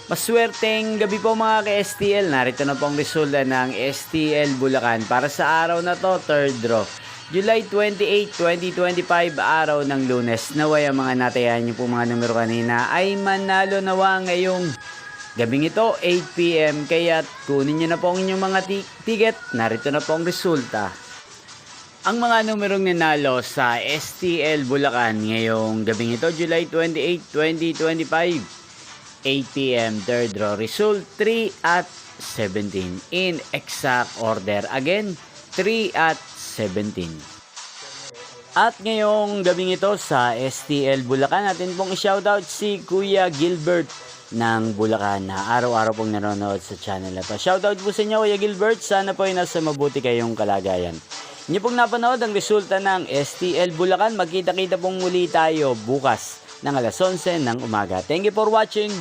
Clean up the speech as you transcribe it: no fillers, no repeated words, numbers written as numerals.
Maswerteng gabi po mga ka-STL. Narito na po ang resulta ng STL Bulacan para sa araw na to, third draw. July 28, 2025, araw ng Lunes. Naway ang mga natayan niyo po mga numero kanina ay manalo nawa ngayong gabing ito, 8 PM. Kaya kunin niyo na po ang inyong mga ticket. Narito na po ang resulta. Ang mga numerong nanalo sa STL Bulacan ngayong gabing ito, July 28, 2025. 8 PM, third draw. Result 3 at 17. In exact order. Again, 3 at 17. At ngayong gabing ito sa STL Bulacan, natin pong i-shoutout si Kuya Gilbert ng Bulacan na araw-araw pong nanonood sa channel na to. Shoutout po sa inyo Kuya Gilbert. Sana po ay nasa mabuti kayong kalagayan. Inyo pong napanood ang resulta ng STL Bulacan. Magkita-kita pong muli tayo bukas ng alas 11 ng umaga. Thank you for watching.